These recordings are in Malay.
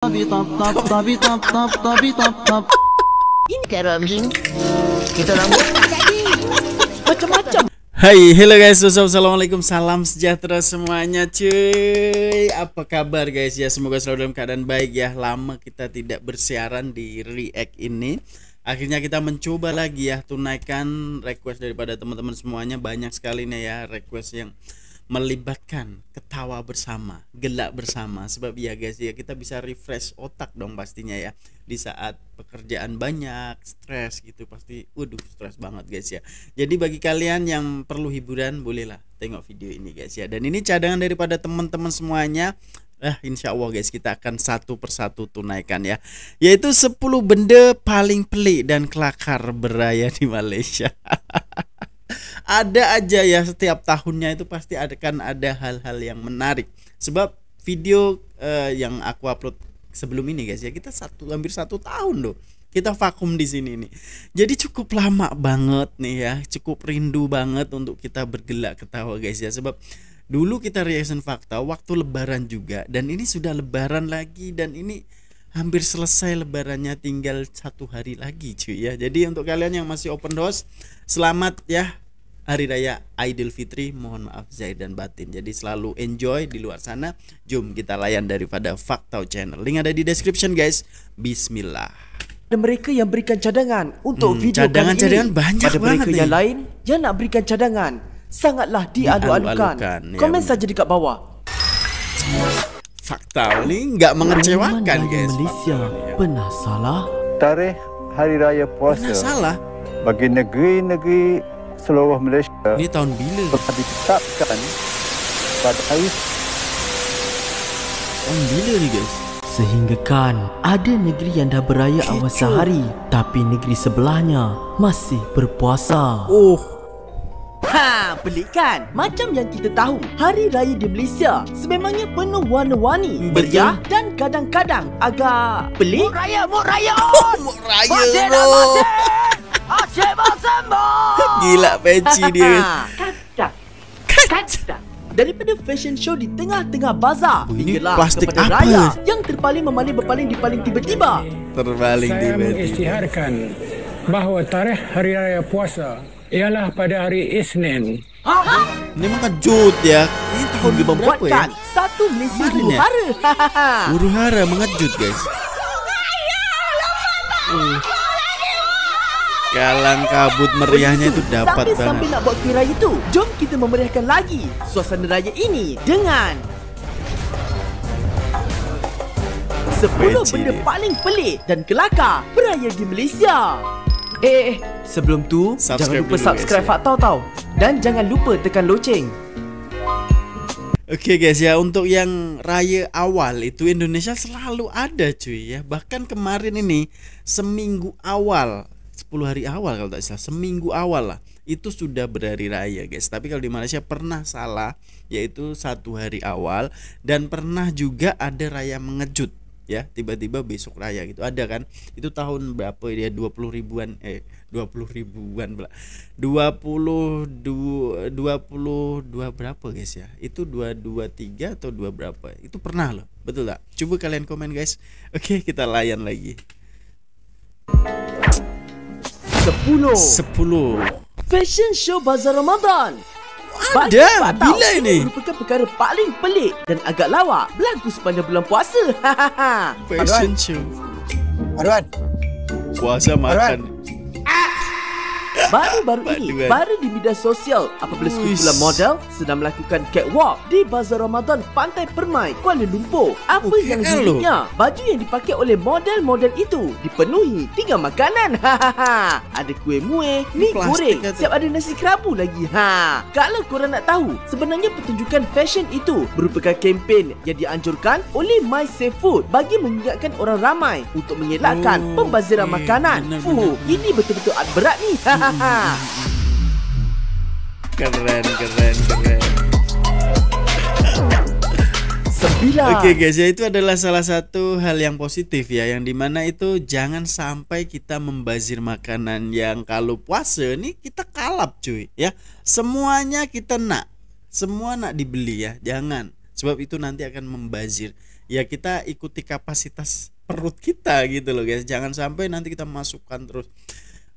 Tabi tap tap tabi tap tap tabi tap tap. Ini cara anjing. Kita rambut jadi macam-macam. Hai, hello guys, assalamualaikum, salam sejahtera semuanya cuy. Apa kabar guys ya, semoga selalu dalam keadaan baik ya. Lama kita tidak bersiaran di React ini. Akhirnya kita mencoba lagi ya, tunaikan request daripada teman-teman semuanya. Banyak sekali nih ya request yang melibatkan ketawa bersama, gelak bersama. Sebab ya guys ya, kita bisa refresh otak dong pastinya ya. Di saat pekerjaan banyak, stres gitu, pasti waduh stres banget guys ya. Jadi bagi kalian yang perlu hiburan, bolehlah tengok video ini guys ya. Dan ini cadangan daripada teman-teman semuanya. Insya Allah guys, kita akan satu persatu tunaikan ya. Yaitu 10 benda paling pelik dan kelakar beraya di Malaysia. Ada aja ya, setiap tahunnya itu pasti akan ada hal-hal yang menarik. Sebab video yang aku upload sebelum ini guys ya, kita hampir satu tahun loh kita vakum di sini nih. Jadi cukup lama banget nih ya, cukup rindu banget untuk kita bergelak ketawa guys ya. Sebab dulu kita reaction fakta waktu lebaran juga, dan ini sudah lebaran lagi, dan ini hampir selesai lebarannya, tinggal 1 hari lagi cuy ya. Jadi untuk kalian yang masih open house, selamat ya Hari Raya Idul Fitri, mohon maaf zahir dan batin. Jadi selalu enjoy di luar sana. Jom kita layan daripada Faktau Channel. Link ada di description guys. Bismillah. Ada mereka yang berikan cadangan untuk video cadangan kali ini. banyak pada banget mereka nih yang lain yang nak berikan cadangan, sangatlah diadu-adukan. Ya, Komen saja di kat bawah. Faktau ini nggak mengecewakan guys. Malaysia pernah salah. Tarikh Hari Raya Puasa Pernah salah. bagi negeri-negeri seluruh Malaysia Ini tahun bila? telah ditetapkan pada hari Tahun bila nih guys? Sehingga kan ada negeri yang dah beraya awal sehari, tapi negeri sebelahnya masih berpuasa. Pelik kan? Macam yang kita tahu, Hari Raya di Malaysia sememangnya penuh warna-warni, meriah dan kadang-kadang agak pelik. Muk raya. Mok raya bro. Asyik bersama. Gila peci dia. Kacak. Daripada fashion show di tengah-tengah bazar, Ini hinggalah plastik kepada apa? raya yang terpaling memalih berpaling dipaling tiba-tiba. Terbalik Saya di bed. mengisytiharkan bahawa tarikh Hari Raya Puasa ialah pada hari Isnin. Ini mengejut ya. Ini tahun Hingga berapa ya? membuatkan satu Malaysia Kemarin huru ya? hara. Huru hara mengejut guys. Kalang kabut meriahnya itu dapat Sambil banget. nak buat kuih raya tu, jom kita memeriahkan lagi suasana raya ini dengan 10 Peci benda dia. paling pelik dan kelakar beraya di Malaysia. Sebelum tu jangan Subscribe lupa dulu, subscribe guys. Faktau tau. Dan jangan lupa tekan loceng. Oke guys ya, untuk yang raya awal itu Indonesia selalu ada cuy ya. Bahkan kemarin ini seminggu awal, 10 hari awal kalau tak salah, seminggu awal lah itu sudah berhari raya guys. Tapi kalau di Malaysia pernah salah, yaitu 1 hari awal, dan pernah juga ada raya mengejut ya, tiba-tiba besok raya gitu ada kan. Itu tahun berapa dia, 20 ribuan 20 ribuan pula 22 berapa guys ya, itu 223 atau 2 berapa, itu pernah loh, betul tak? Coba kalian komen guys. Oke, kita layan lagi. 10 Fashion show Bazar Ramadan. Bagi Ada, Faktau, bila ini? merupakan perkara paling pelik dan agak lawak berlaku sepanjang bulan puasa. Fashion show Arwan, puasa makan. Baru-baru ini, Paduan. baru di media sosial apabila sekumpulan Uish. model sedang melakukan catwalk di Bazar Ramadan Pantai Permai, Kuala Lumpur. Apa yang KL loh. uniknya, baju yang dipakai oleh model-model itu dipenuhi 3 makanan. Ada kuih muih, mi plastik goreng, kata. siap ada nasi kerabu lagi. Kalau korang nak tahu, sebenarnya pertunjukan fashion itu merupakan kempen yang dianjurkan oleh My Safe Food bagi mengingatkan orang ramai untuk mengelakkan pembaziran okey. makanan. Benar-benar. Ini betul-betul art berat ni. Keren. 9. Oke guys ya, itu adalah salah satu hal yang positif ya, yang dimana itu jangan sampai kita membazir makanan yang kalau puasa nih kita kalap cuy ya. Semuanya kita nak, semua nak dibeli ya, jangan. Sebab itu nanti akan membazir. ya kita ikuti kapasitas perut kita gitu loh guys. Jangan sampai nanti kita masukkan terus.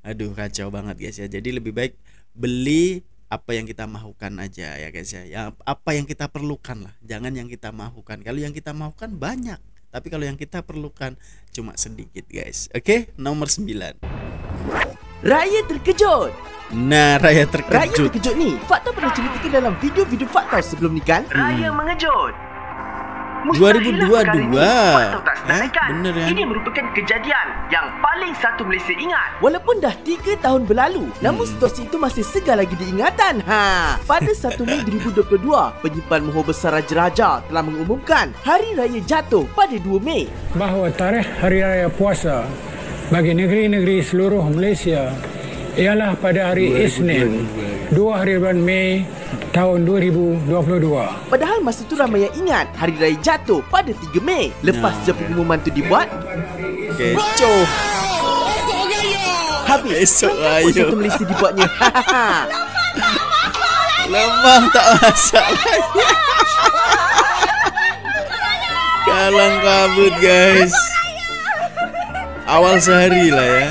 Aduh kacau banget guys ya. Jadi lebih baik beli apa yang kita mahukan aja ya guys ya. Apa yang kita perlukan lah. Jangan yang kita mahukan. Kalau yang kita mahukan banyak, tapi kalau yang kita perlukan cuma sedikit guys. Oke, nomor 9. Raya terkejut. Nah, Raya Raya terkejut. terkejut ni Fakta pernah ceritakan dalam video-video Fakta sebelum ni kan. Raya mengejut. 2022. Bener ya. Ini merupakan kejadian yang paling satu Malaysia ingat. Walaupun dah 3 tahun berlalu, namun situasi itu masih segar lagi diingatan. Pada 1 Mei 2022, penyimpan Mohor Besar Raja-Raja telah mengumumkan Hari Raya jatuh pada 2 Mei. Bahawa tarikh Hari Raya Puasa bagi negeri-negeri seluruh Malaysia ialah pada hari Isnin 2 hari bulan Mei tahun 2022. Padahal masa tu ramai yang ingat Hari Raya jatuh pada 3 Mei. Lepas je pengumuman tu dibuat, Kecoh. habis. Esok Kenapa raya. satu Malaysia dibuatnya? Lemah tak masak lagi. Kalang kabut guys. Awal sehari lah ya.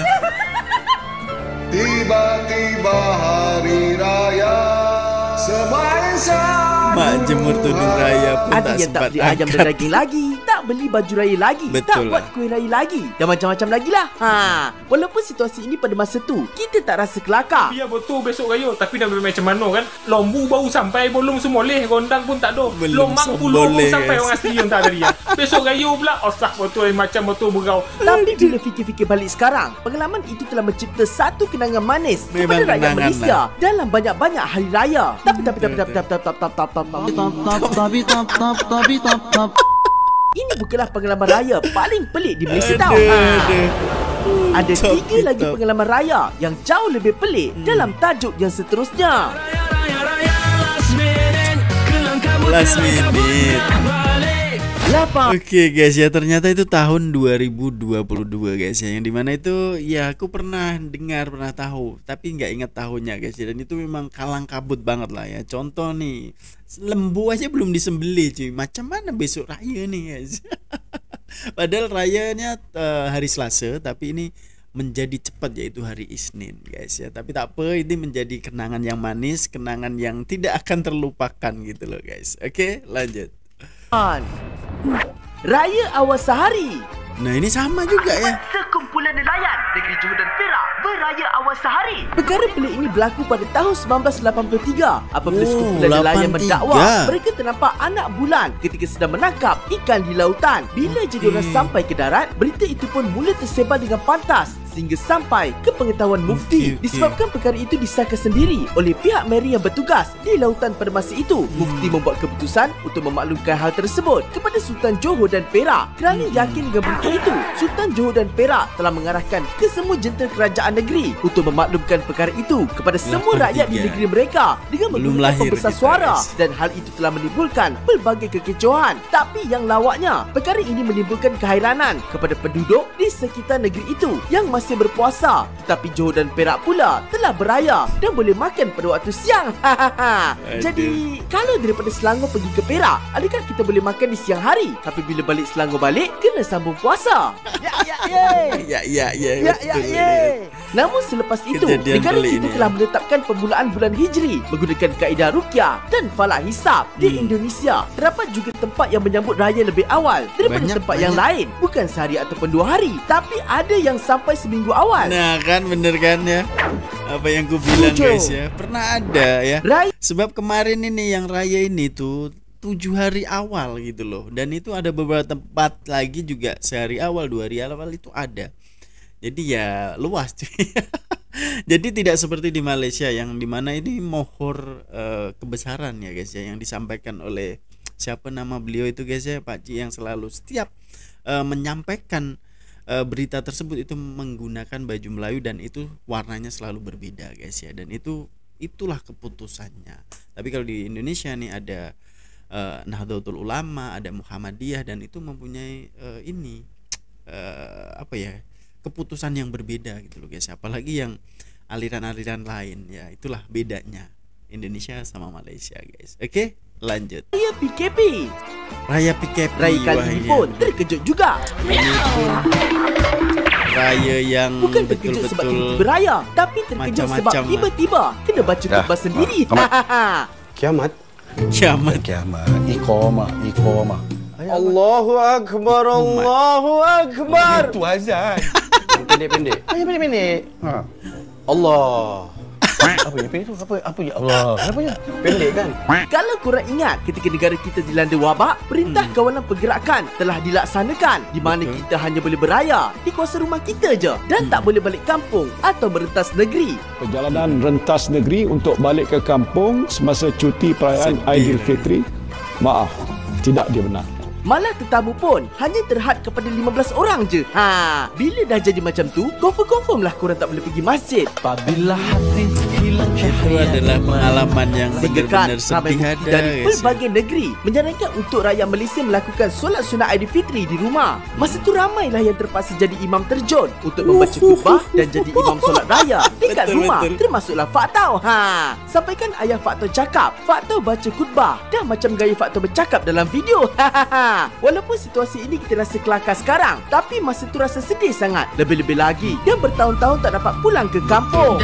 Tiba-tiba hari raya semua insan Mak jemur tudung raya pun Ada tak yang tak sempat beli ayam dan angkat. daging lagi, tak beli baju raya lagi, tak Betul buat lah. kuih raya lagi, dan macam-macam lagi lah. Walaupun situasi ini pada masa tu kita tak rasa kelakar. Biar betul besok raya. Tapi dah macam mana kan, Lombu baru sampai, belum semua leh. Gondang pun tak ada. Belum Lomang pun semboleh, sampai. guys. Orang asli yang tak ada dia. Besok raya pula, osah betul macam betul berau. Tapi bila fikir-fikir balik sekarang, pengalaman itu telah mencipta satu kenangan manis Memang kepada rakyat kenangan Malaysia dalam banyak-banyak hari raya. Tapi ini bukanlah pengalaman raya paling pelik di Malaysia tau. Ada Top 3 lagi top. pengalaman raya yang jauh lebih pelik dalam tajuk yang seterusnya. Last minute. 8. Oke guys ya, ternyata itu tahun 2022 guys ya, yang dimana itu ya aku pernah dengar, pernah tahu, tapi nggak ingat tahunnya guys ya. Dan itu memang kalang kabut banget lah ya. Contoh nih, lembu aja belum disembelih cuy, macam mana besok raya nih guys. Padahal rayanya hari Selasa, tapi ini menjadi cepat yaitu hari Isnin guys ya. Tapi tak apa, ini menjadi kenangan yang manis, kenangan yang tidak akan terlupakan gitu loh guys. Oke, lanjut. Raya awal sehari. Nah ini sama juga ya. Sekumpulan nelayan negeri Johor dan Perak beraya awal sehari. Perkara pelik ini berlaku pada tahun 1983 apabila sekumpulan nelayan 83. mendakwa mereka ternampak anak bulan ketika sedang menangkap ikan di lautan. Bila je diorang sampai ke darat, berita itu pun mula tersebar dengan pantas sehingga sampai ke pengetahuan mufti. Disebabkan perkara itu disahkan sendiri oleh pihak meri yang bertugas di lautan pada masa itu. Mufti membuat keputusan untuk memaklumkan hal tersebut kepada Sultan Johor dan Perak. Kerana yakin dengan berita itu, Sultan Johor dan Perak telah mengarahkan ke semua jentera kerajaan negeri untuk memaklumkan perkara itu kepada semua rakyat di negeri mereka dengan Belum menggunakan lahir pembesar kita, suara, guys. dan hal itu telah menimbulkan pelbagai kekecohan. Tapi yang lawaknya, perkara ini menimbulkan kehairanan kepada penduduk di sekitar negeri itu yang masih berpuasa, tetapi Johor dan Perak pula telah beraya dan boleh makan pada waktu siang. Jadi, kalau daripada Selangor pergi ke Perak, adakah kita boleh makan di siang hari? Tapi bila balik Selangor balik, kena sambung puasa. Ya, betul. Namun selepas itu, Kejadian negara pelik kita ini, telah menetapkan permulaan bulan Hijri menggunakan kaedah ruqyah dan falak hisab. Di Indonesia, terdapat juga tempat yang menyambut raya lebih awal daripada Banyak, tempat yang lain. Bukan sehari ataupun 2 hari, tapi ada yang sampai seminggu awal. Nah kan bener kan ya, apa yang ku bilang Setuju. guys ya, pernah ada ya. Raya Sebab kemarin ini yang raya ini tuh 7 hari awal gitu loh. Dan itu ada beberapa tempat lagi juga sehari awal, 2 hari awal itu ada. Jadi ya luas cuy. Jadi tidak seperti di Malaysia yang dimana ini mohor kebesaran ya guys ya, yang disampaikan oleh siapa nama beliau itu guys ya, Pak Ci, yang selalu setiap menyampaikan berita tersebut itu menggunakan baju Melayu dan itu warnanya selalu berbeda guys ya, dan itulah keputusannya. Tapi kalau di Indonesia nih ada Nahdlatul Ulama, ada Muhammadiyah, dan itu mempunyai apa ya, keputusan yang berbeda gitu loh guys. Apalagi yang aliran-aliran lain ya, itulah bedanya Indonesia sama Malaysia guys. Oke, lanjut. Raya PKP. Raya PKP. Raya kali Wah, ini ini pun terkejut juga. Ini pun raya yang Bukan terkejut sebab tiba-tiba betul-betul raya, tapi terkejut sebab macam-macam lah. tiba-tiba kena baca khutbah sendiri. Kiamat. kiamat. Kiamat. Iqamah. Allahu Akbar, Allahu Akbar. Itu azan. Pendek-pendek. Yang pendek-pendek. Allah. Apa yang pendek tu? Apa ya Allah? Kenapa? Pendek kan? Kalau korang ingat ketika negara kita dilanda wabak, perintah kawalan pergerakan telah dilaksanakan di mana kita hanya boleh beraya di kawasan rumah kita je dan tak boleh balik kampung atau merentas negeri. Perjalanan rentas negeri untuk balik ke kampung semasa cuti perayaan Aidilfitri, maaf, tidak dia benar. Malah tetamu pun hanya terhad kepada 15 orang je. Bila dah jadi macam tu, confirm lah korang tak boleh pergi masjid. Itu adalah pengalaman yang Sehingga benar-benar ramai sedih bukti ada dari guys. Ya. pelbagai negeri menyarankan untuk rakyat Malaysia melakukan solat sunat Aidilfitri di rumah. Masa tu ramailah yang terpaksa jadi imam terjun untuk membaca khutbah dan jadi imam solat raya dekat Betul, rumah. betul. Termasuklah Fak Tau. Sampaikan ayah Fak Tau cakap, Fak Tau baca khutbah dah macam gaya Fak Tau bercakap dalam video. Walaupun situasi ini kita rasa kelakar sekarang, tapi masa tu rasa sedih sangat. Lebih-lebih lagi yang bertahun-tahun tak dapat pulang ke kampung.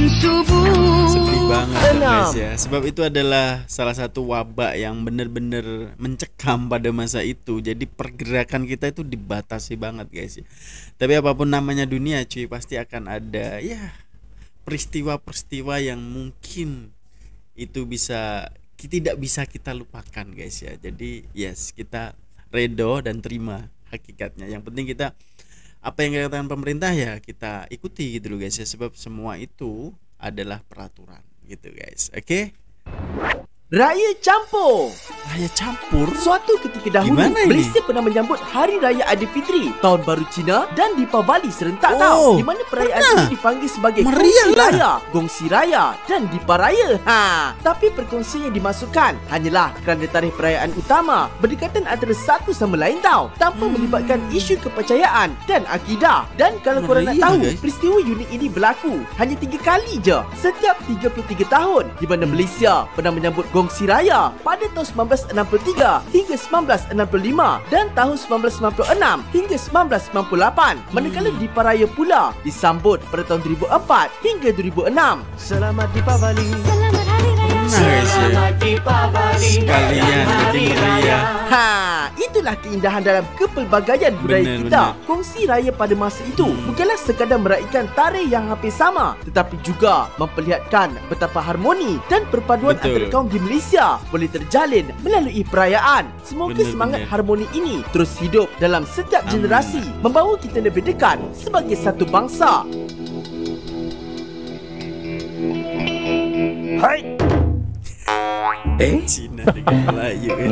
Sedih banget kan, Enam. guys ya. Sebab itu adalah salah satu wabak yang benar-benar mencekam pada masa itu. Jadi pergerakan kita itu dibatasi banget guys ya. Tapi apapun namanya dunia cuy, pasti akan ada ya peristiwa-peristiwa yang mungkin itu tidak bisa kita lupakan guys ya. Jadi yes, kita redo dan terima hakikatnya. Yang penting kita apa yang dikatakan pemerintah ya kita ikuti gitu loh guys ya. Sebab semua itu adalah peraturan gitu guys. Oke? Raya campur. Raya campur. Suatu ketika dahulu, Gimana ini? Malaysia pernah menyambut Hari Raya Aidilfitri, Tahun Baru Cina dan Deepavali serentak Oh, di mana perayaan pernah. ini dipanggil sebagai Meriah Kongsi lah. Raya, Gongsi Raya dan Dipa Raya. Tapi perkongsian yang dimasukkan hanyalah kerana tarikh perayaan utama berdekatan antara satu sama lain tanpa melibatkan isu kepercayaan dan akidah. Dan kalau korang nak Meriah, tahu, guys. peristiwa unik ini berlaku hanya 3 kali je setiap 33 tahun di mana Malaysia pernah menyambut Gongsi Raya pada tahun 1963 hingga 1965 dan tahun 1996 hingga 1998. Manakala Dipa Raya pula disambut pada tahun 2004 hingga 2006. Selamat Deepavali. Nah guys ya. Sekalian jadi meriah. Itulah keindahan dalam kepelbagaian budaya Benar, kita. benar. Kongsi raya pada masa itu bukanlah sekadar meraihkan tarikh yang hampir sama, tetapi juga memperlihatkan betapa harmoni dan perpaduan Betul. antara kaum di Malaysia boleh terjalin melalui perayaan. Semoga Benar, semangat benar. harmoni ini terus hidup dalam setiap generasi, membawa kita lebih dekat sebagai satu bangsa. Hai. Cina dengan Melayu kan.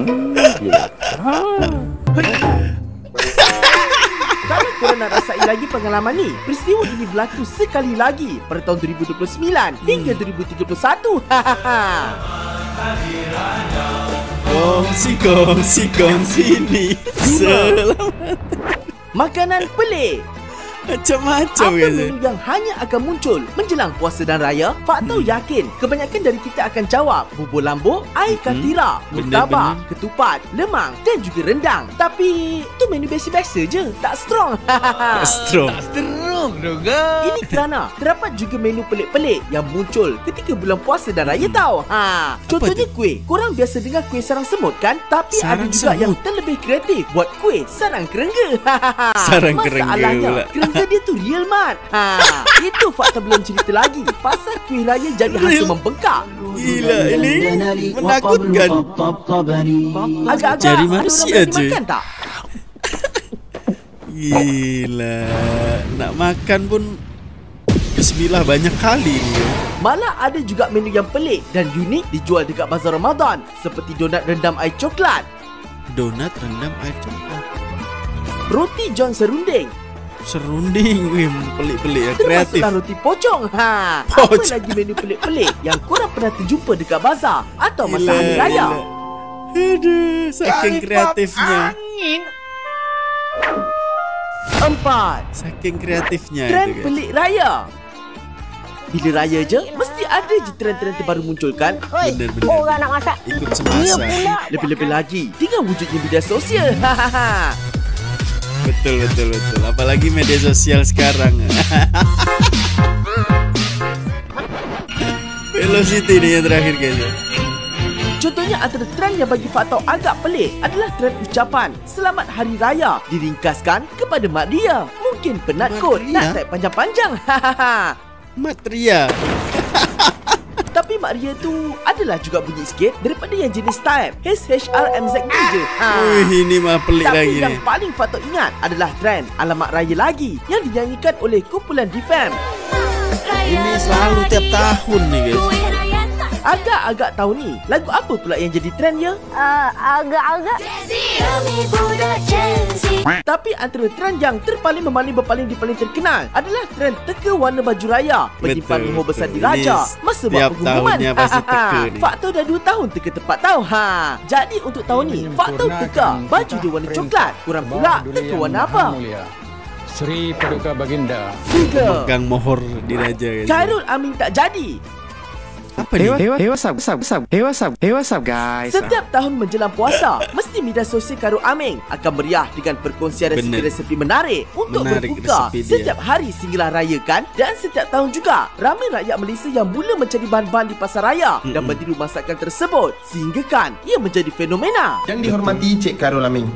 Kalau korang nak rasai lagi pengalaman ni, peristiwa ini berlaku sekali lagi pada tahun 2029 hingga 2031. Kongsi ni. Selamat. Makanan pelik. Macam-macam Apa guys. menu yang hanya akan muncul menjelang puasa dan raya? Fak Tau yakin kebanyakan dari kita akan jawab bubur lambuk, air katira, murtabak, Benar-benar. ketupat, lemang dan juga rendang. Tapi tu menu biasa-biasa je, tak strong. Strong. Ini kerana terdapat juga menu pelik-pelik yang muncul ketika bulan puasa dan raya tau. Contohnya kuih. Korang biasa dengar kuih sarang semut kan? Tapi ada Sarang juga semut. yang terlebih kreatif buat kuih sarang kerengga. Sarang kerengga Masalahnya, pula. kerengga dia tu real mat. Itu fakta belum cerita lagi. Pasal kuih raya jadi hasil Real. membengkak. Gila ini menakutkan. Agak-agak Jari ada orang manusia berani je. makan tak? Gila. Nak makan pun bismillah banyak kali ni. Malah ada juga menu yang pelik dan unik dijual dekat bazar Ramadan, seperti donat rendam air coklat, Donat rendam air coklat. roti John serunding, Serunding. Wih, pelik-pelik ya, kreatif. termasuklah roti pocong. Apa Pocong. lagi menu pelik-pelik yang korang pernah terjumpa dekat bazar atau masa hari raya? Aduh, saking kreatifnya. 4. Saking kreatifnya Trend itu guys. pelik raya. Bila raya je, mesti ada je trend-trend terbaru muncul kan? Bener-bener. Orang nak masak. Ikut semasa. Lebih-lebih lagi dengan wujudnya media sosial. Betul. Apalagi media sosial sekarang. Velocity nih yang terakhir kayaknya. Contohnya antara trend yang bagi Fak Tau agak pelik adalah trend ucapan Selamat Hari Raya diringkaskan kepada mak dia. Mungkin penat kot nak type panjang-panjang. Mat Ria. Tapi Mak Ria tu adalah juga bunyi sikit daripada yang jenis type HHRMZ ni je. Ini mah pelik Tapi lagi yang nih. paling Fak Tau ingat adalah trend Alamat Raya Lagi yang dinyanyikan oleh kumpulan D-Fam. Ini selalu tiap tahun nih guys. Agak-agak tahu ni, lagu apa pula yang jadi trend ya? Agak-agak. Tapi antara trend yang terpaling berpaling terkenal adalah trend teka warna baju raya menyimpan Betul, rumah besar betul. di Raja Ini masa buat setiap pengumuman. tahunnya pasti teka ni. Fak Tau dah 2 tahun teka tepat tau. Jadi untuk tahun ni, Fak Tau teka baju dia warna coklat. Kurang pula teka warna apa? Sri Paduka Baginda. 3. Gang mohor di Raja guys. Khairul Amin tak jadi. Apa nih? Hey, what's up, guys? Setiap tahun menjelang puasa, mesti media sosial Khairul Amin akan meriah dengan perkongsian Bener. resepi-resepi menarik untuk Menarik berbuka resepi dia. setiap hari sehinggalah raya kan. Dan setiap tahun juga, ramai rakyat Malaysia yang mula mencari bahan-bahan di pasar raya dan meniru masakan tersebut sehingga kan ia menjadi fenomena. Yang dihormati Cik Khairul Amin,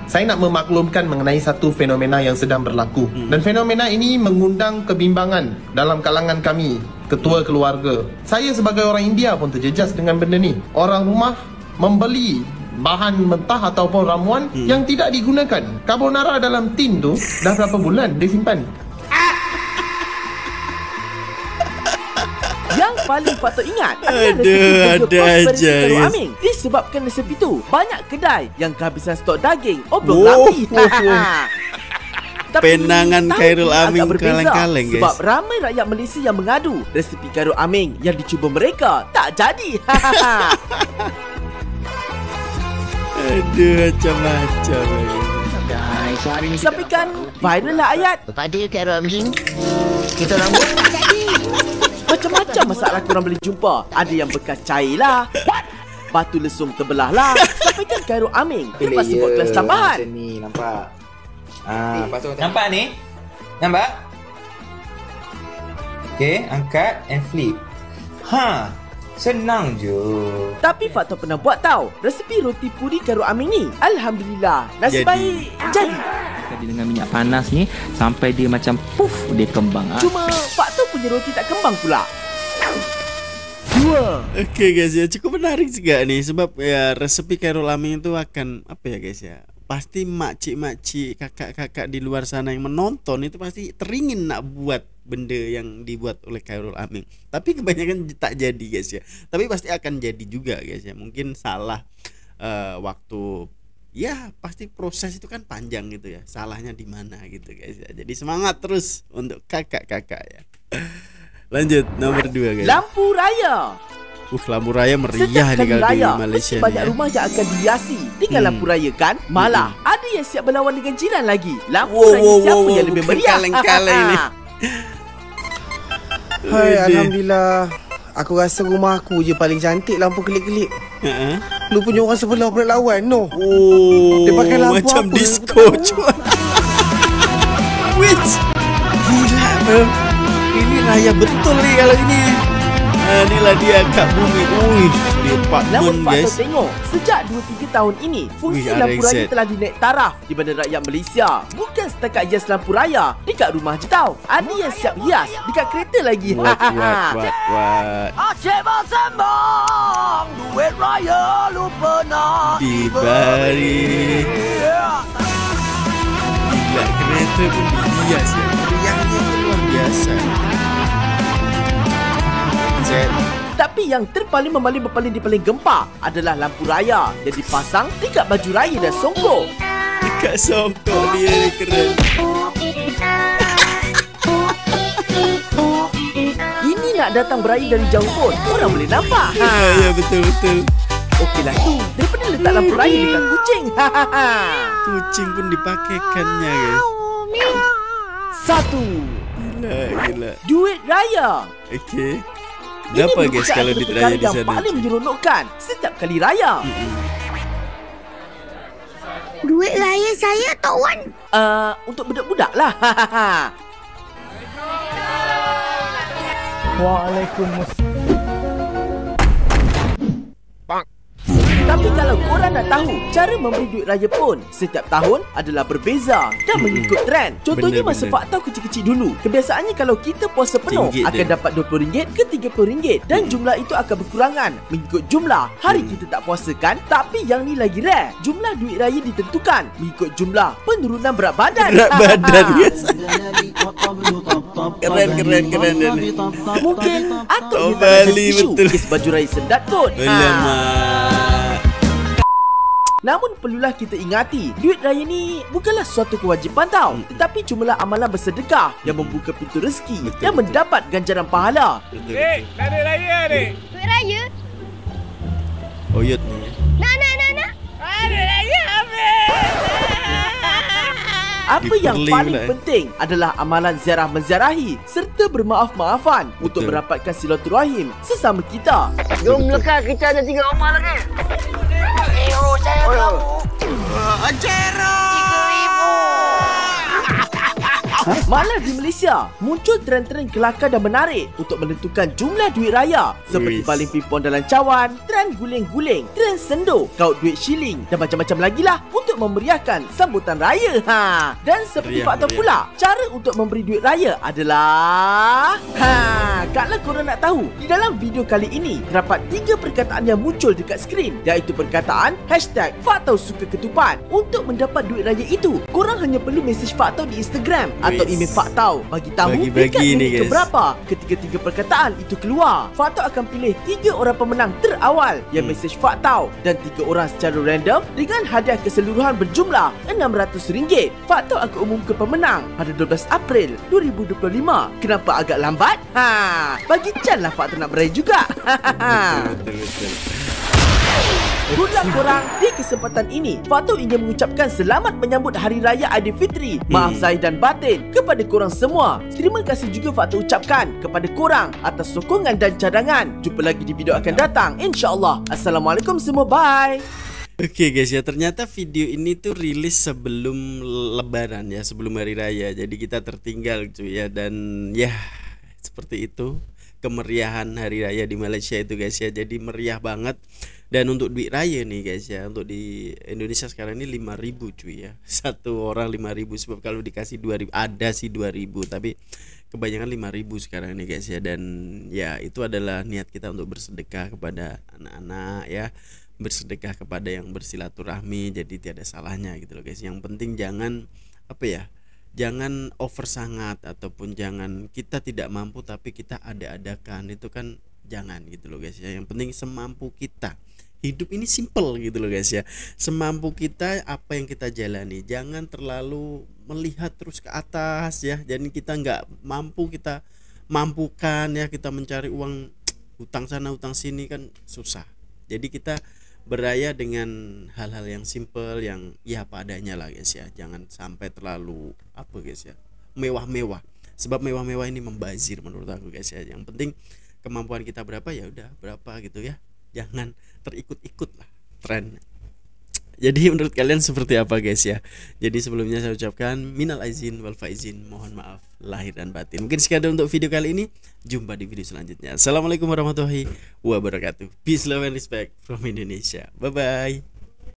saya nak memaklumkan mengenai satu fenomena yang sedang berlaku. Dan fenomena ini mengundang kebimbangan dalam kalangan kami, ketua keluarga. Saya sebagai orang India pun terjejas dengan benda ni. Orang rumah membeli bahan mentah ataupun ramuan yang tidak digunakan. Carbonara dalam tin tu dah berapa bulan dia simpan. Yang paling patut ingat adalah Aduh, resepi burger ada prosperity aja, Khairul guys. Amin. Disebabkan resepi tu, banyak kedai yang kehabisan stok daging oblong lambi. Tapi Penangan tahun Khairul ini Amin agak berbeza kaleng-kaleng, guys. sebab ramai rakyat Malaysia yang mengadu resepi Khairul Amin yang dicuba mereka tak jadi. Aduh, macam-macam lagi. Guys, hari ni Sampaikan viral lah ayat. pada Khairul Amin, kita orang buat tak jadi. Macam-macam masalah korang boleh jumpa. Ada yang bekas cair lah, batu lesung terbelah lah. Sampaikan Khairul Amin terpaksa buat kelas tambahan. Macam ni, nampak? Nampak ni? Nampak? Okay, angkat and flip. Senang je. Tapi Fak Tau pernah buat tau resepi roti puri Khairul Amin ni. Alhamdulillah, nasib baik jadi. Dia dengan minyak panas ni sampai dia macam puff, dia kembang. Cuma Fak Tau punya roti tak kembang pula. 2. Oke guys ya, cukup menarik juga nih sebab ya resepi Khairul Amin itu akan apa ya guys ya, pasti makcik-makcik, kakak-kakak di luar sana yang menonton itu pasti teringin nak buat benda yang dibuat oleh Khairul Amin. Tapi kebanyakan tak jadi guys ya. Tapi pasti akan jadi juga guys ya. Mungkin salah waktu. Ya pasti proses itu kan panjang gitu ya. Salahnya di mana gitu guys ya. Jadi semangat terus untuk kakak-kakak ya. Lanjut nomor 2 guys. Lampu raya. Lampu raya meriah Setiap nih kali kalau di raya, Malaysia mesti banyak nih, ya. rumah yang akan dihiasi dengan lampu raya kan. Malah ada yang siap berlawan dengan jiran lagi. Lampu Wow, raya wow, siapa wow, yang lebih bukan meriah? kaleng-kaleng ni. Hai, Alhamdulillah. Aku rasa rumah aku je paling cantik lampu kelip-kelip. Lu punya orang sebelah pula lawan, no. Dia pakai lampu macam apa? disco cuan. Which gila bro. Ini raya betul nih kalau ini. Inilah dia Kak Bumi. Di Namun apartment Pak guys. Tau tengok, sejak 2-3 tahun ini, fungsi Wih, lampu raya RXZ. telah dinaik taraf di mana rakyat Malaysia. Bukan setakat hias lampu raya dekat rumah je tau. Ada yang siap hias dekat kereta lagi. What. Asyik bersembang, duit raya lupa nak Dibari. Gila, kereta pun dihias ya. Meriahnya itu luar biasa. Tapi yang terpaling berpaling gempa adalah lampu raya yang dipasang dekat baju raya dan songkok. Dekat songkok dia ni keren. Ini nak datang beraya dari jauh pun orang boleh nampak. Ya betul. Okeylah tu, daripada letak lampu raya dekat kucing. Kucing pun dipakaikannya guys. Gila. Duit raya. Oke. Berapa guys kalau duit raya di sana? Yang paling menyeronokkan setiap kali raya. Duit raya saya Tok Wan. Untuk budak-budak lah. Waalaikumsalam. Tapi kalau korang nak tahu, cara memberi duit raya pun setiap tahun adalah berbeza dan mengikut trend. Contohnya masa faktau kecil-kecil dulu. Kebiasaannya kalau kita puasa penuh akan dapat RM20 ke RM30 dan jumlah itu akan berkurangan mengikut jumlah hari kita tak puasa kan. Tapi yang ni lagi rare. Jumlah duit raya ditentukan mengikut jumlah penurunan berat badan. Guys. Keren. Mungkin atau dia tak ada tisu kes baju raya sendat kot. Namun perlulah kita ingati, duit raya ni bukanlah suatu kewajipan tau. Tetapi cumalah amalan bersedekah yang membuka pintu rezeki dan mendapat ganjaran pahala. Nak duit raya ni. Duit raya? Oyot ni. Nak. Duit raya habis. Apa yang paling penting adalah amalan ziarah menziarahi serta bermaaf-maafan untuk merapatkan silaturahim sesama kita. Jom lekat, kita ada 3 rumah lagi. Saya tahu. Jero. Malah di Malaysia, muncul tren-tren kelakar dan menarik untuk menentukan jumlah duit raya seperti baling pimpon dalam cawan, tren guling-guling, tren sendo, kaut duit shilling dan macam-macam lagi lah untuk memeriahkan sambutan raya. Dan seperti fakta pula, cara untuk memberi duit raya adalah kalau korang nak tahu, di dalam video kali ini terdapat 3 perkataan yang muncul dekat skrin, iaitu perkataan #faktausukaketupat. Untuk mendapat duit raya itu, korang hanya perlu mesej faktau di Instagram atau email faktau bagi tahu dekat minit keberapa ketika 3 perkataan itu keluar. Faktau akan pilih 3 orang pemenang terawal yang mesej faktau dan 3 orang secara random dengan hadiah keseluruhan berjumlah RM600. Faktau akan umumkan pemenang pada 12 April 2025. Kenapa agak lambat? Bagi Chan lah faktau nak beraya juga. Betul. Good luck korang. Di kesempatan ini, Faktau ingin mengucapkan selamat menyambut Hari Raya Aidilfitri. Maaf zahir dan batin kepada korang semua. Terima kasih juga Faktau ucapkan kepada korang atas sokongan dan cadangan. Jumpa lagi di video akan datang, InsyaAllah. Assalamualaikum semua, bye. Oke guys ya, ternyata video ini tuh rilis sebelum Lebaran ya, sebelum Hari Raya. Jadi kita tertinggal cuy ya, dan ya seperti itu kemeriahan Hari Raya di Malaysia itu guys ya. Jadi meriah banget. Dan untuk duit raya nih guys ya, untuk di Indonesia sekarang ini 5.000 cuy ya. Satu orang 5.000, sebab kalau dikasih 2.000 ada sih 2.000, tapi kebanyakan 5.000 sekarang nih guys ya. Dan ya itu adalah niat kita untuk bersedekah kepada anak-anak ya, bersedekah kepada yang bersilaturahmi. Jadi tiada salahnya gitu loh guys. Yang penting jangan jangan over sangat, ataupun jangan kita tidak mampu tapi kita ada-adakan, itu kan jangan gitu loh guys ya. Yang penting semampu kita. Hidup ini simple gitu loh guys ya. Semampu kita apa yang kita jalani. Jangan terlalu melihat terus ke atas ya. Jadi kita nggak mampu, kita mampukan ya. Kita mencari uang hutang sana hutang sini kan susah. Jadi kita beraya dengan hal-hal yang simple, yang ya apa adanya lah guys ya. Jangan sampai terlalu guys ya, mewah-mewah. Sebab mewah-mewah ini membazir menurut aku guys ya. Yang penting kemampuan kita berapa ya udah berapa gitu ya. Jangan terikut-ikut lah tren. Jadi menurut kalian seperti apa guys ya? Jadi sebelumnya saya ucapkan minal aizin wal faizin, mohon maaf lahir dan batin. Mungkin sekian untuk video kali ini. Jumpa di video selanjutnya. Assalamualaikum warahmatullahi wabarakatuh. Peace, love and respect from Indonesia. Bye bye.